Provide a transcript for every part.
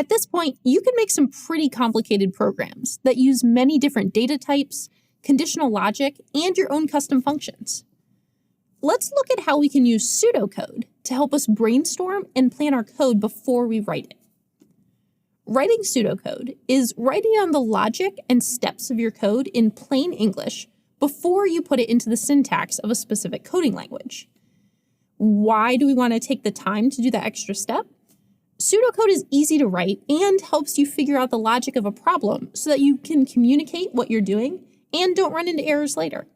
At this point, you can make some pretty complicated programs that use many different data types, conditional logic, and your own custom functions. Let's look at how we can use pseudocode to help us brainstorm and plan our code before we write it. Writing pseudocode is writing down the logic and steps of your code in plain English before you put it into the syntax of a specific coding language. Why do we want to take the time to do that extra step? Pseudocode is easy to write and helps you figure out the logic of a problem so that you can communicate what you're doing and don't run into errors later.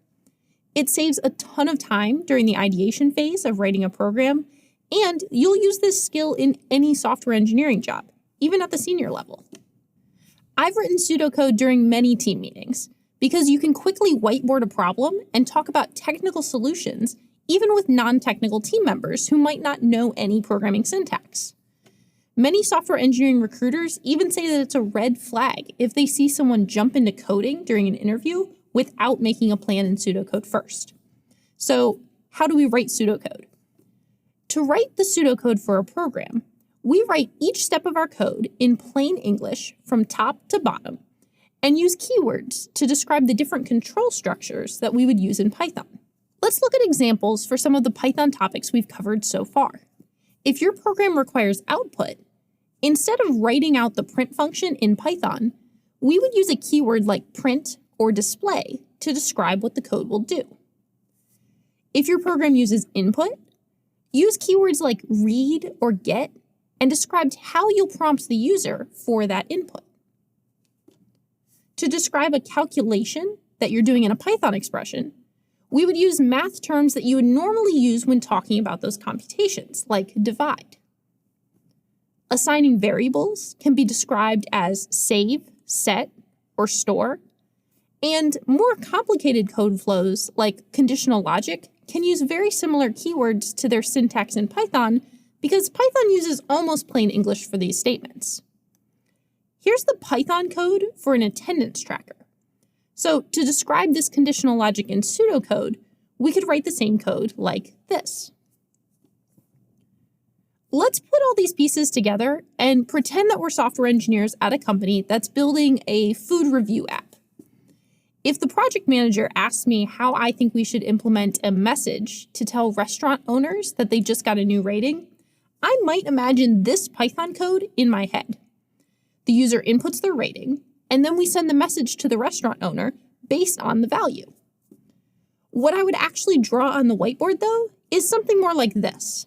It saves a ton of time during the ideation phase of writing a program, and you'll use this skill in any software engineering job, even at the senior level. I've written pseudocode during many team meetings because you can quickly whiteboard a problem and talk about technical solutions even with non-technical team members who might not know any programming syntax. Many software engineering recruiters even say that it's a red flag if they see someone jump into coding during an interview without making a plan in pseudocode first. So, how do we write pseudocode? To write the pseudocode for a program, we write each step of our code in plain English from top to bottom and use keywords to describe the different control structures that we would use in Python. Let's look at examples for some of the Python topics we've covered so far. If your program requires output, instead of writing out the print function in Python, we would use a keyword like print or display to describe what the code will do. If your program uses input, use keywords like read or get and describe how you'll prompt the user for that input. To describe a calculation that you're doing in a Python expression, we would use math terms that you would normally use when talking about those computations, like divide. Assigning variables can be described as save, set, or store, and more complicated code flows, like conditional logic, can use very similar keywords to their syntax in Python because Python uses almost plain English for these statements. Here's the Python code for an attendance tracker. So to describe this conditional logic in pseudocode, we could write the same code like this. Let's put all these pieces together and pretend that we're software engineers at a company that's building a food review app. If the project manager asks me how I think we should implement a message to tell restaurant owners that they just got a new rating, I might imagine this Python code in my head. The user inputs their rating, and then we send the message to the restaurant owner based on the value. What I would actually draw on the whiteboard, though, is something more like this.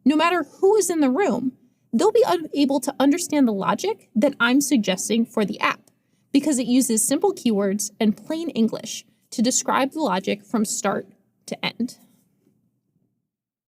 No matter who is in the room, they'll be able to understand the logic that I'm suggesting for the app because it uses simple keywords and plain English to describe the logic from start to end.